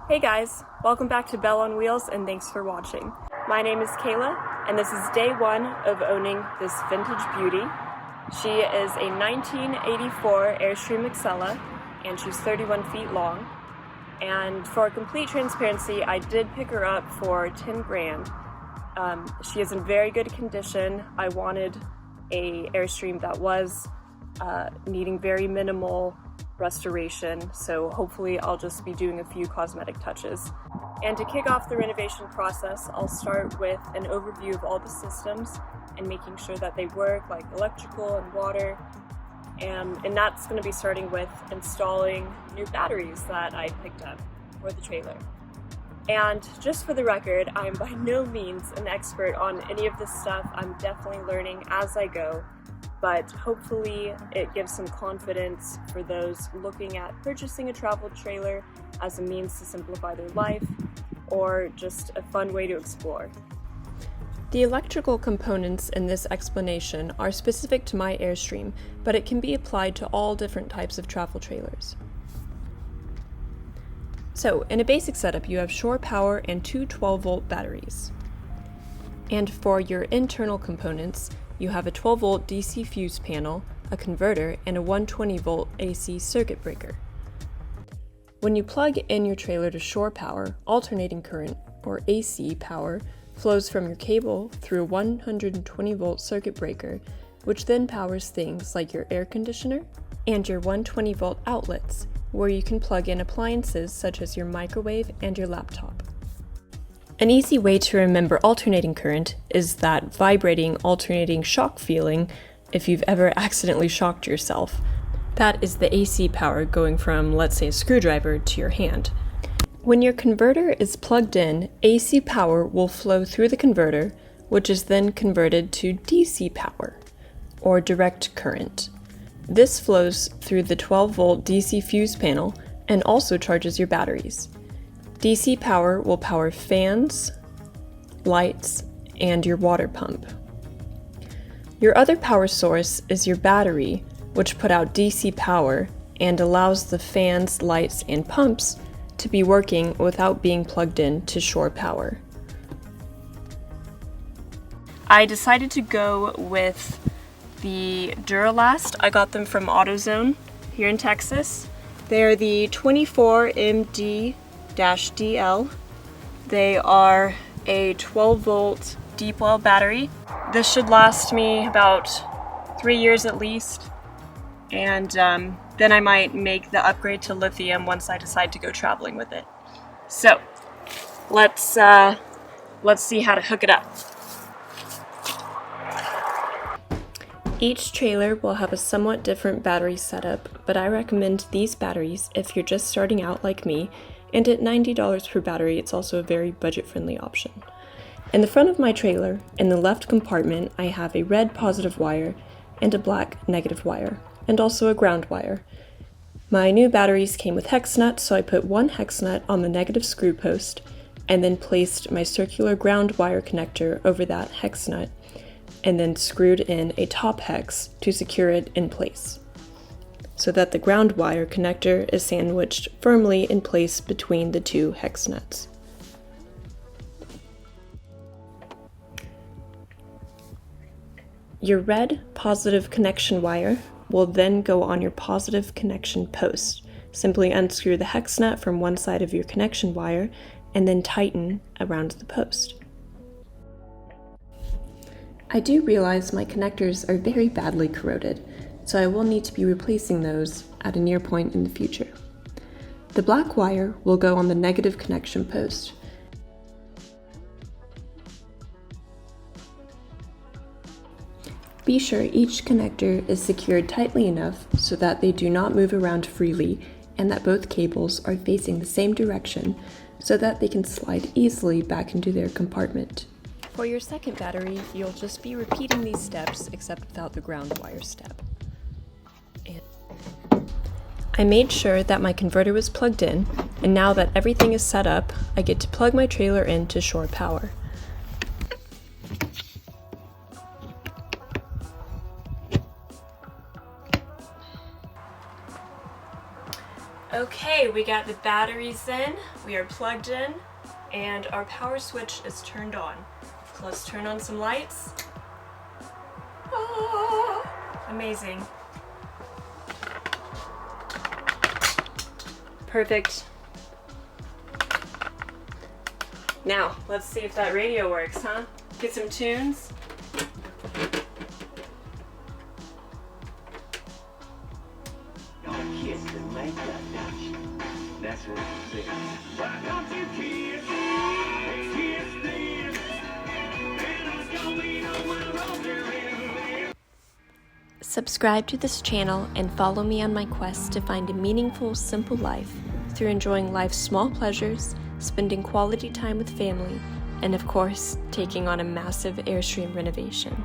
Hey guys, welcome back to Belle on Wheels and thanks for watching. My name is Kayla and this is day one of owning this vintage beauty. She is a 1984 Airstream Excella and she's 31 feet long. And for complete transparency, I did pick her up for 10 grand. She is in very good condition. I wanted a Airstream that was needing very minimal restoration, so hopefully I'll just be doing a few cosmetic touches. And to kick off the renovation process, I'll start with an overview of all the systems and making sure that they work, like electrical and water. And that's going to be starting with installing new batteries that I picked up for the trailer. And just for the record, I'm by no means an expert on any of this stuff. I'm definitely learning as I go, but hopefully it gives some confidence for those looking at purchasing a travel trailer as a means to simplify their life or just a fun way to explore. The electrical components in this explanation are specific to my Airstream, but it can be applied to all different types of travel trailers. So, in a basic setup, you have shore power and two 12-volt batteries. And for your internal components, you have a 12-volt DC fuse panel, a converter, and a 120-volt AC circuit breaker. When you plug in your trailer to shore power, alternating current, or AC power, flows from your cable through a 120-volt circuit breaker, which then powers things like your air conditioner and your 120-volt outlets, where you can plug in appliances such as your microwave and your laptop. An easy way to remember alternating current is that vibrating alternating shock feeling if you've ever accidentally shocked yourself. That is the AC power going from, let's say, a screwdriver to your hand. When your converter is plugged in, AC power will flow through the converter, which is then converted to DC power, or direct current. This flows through the 12-volt DC fuse panel and also charges your batteries. DC power will power fans, lights, and your water pump. Your other power source is your battery, which put out DC power and allows the fans, lights, and pumps to be working without being plugged in to shore power. I decided to go with the Duralast. I got them from AutoZone here in Texas. They are the 24MD-DL. They are a 12-volt deep well battery. This should last me about 3 years at least, and then I might make the upgrade to lithium once I decide to go traveling with it. So let's see how to hook it up. Each trailer will have a somewhat different battery setup, but I recommend these batteries if you're just starting out like me, and at $90 per battery, it's also a very budget-friendly option. In the front of my trailer, in the left compartment, I have a red positive wire and a black negative wire, and also a ground wire. My new batteries came with hex nuts, so I put one hex nut on the negative screw post, and then placed my circular ground wire connector over that hex nut, and then screwed in a top hex to secure it in place, so that the ground wire connector is sandwiched firmly in place between the two hex nuts. Your red positive connection wire will then go on your positive connection post. Simply unscrew the hex nut from one side of your connection wire and then tighten around the post. I do realize my connectors are very badly corroded, so I will need to be replacing those at a near point in the future. The black wire will go on the negative connection post. Be sure each connector is secured tightly enough so that they do not move around freely and that both cables are facing the same direction so that they can slide easily back into their compartment. For your second battery, you'll just be repeating these steps except without the ground wire step. I made sure that my converter was plugged in, and now that everything is set up, I get to plug my trailer into shore power. Okay, we got the batteries in, we are plugged in, and our power switch is turned on. So let's turn on some lights. Ah, amazing. Perfect. Now, let's see if that radio works, huh? Get some tunes. That's what you said. Why don't you kiss this? And I'm gonna be on my road. Subscribe to this channel and follow me on my quest to find a meaningful, simple life through enjoying life's small pleasures, spending quality time with family, and of course, taking on a massive Airstream renovation.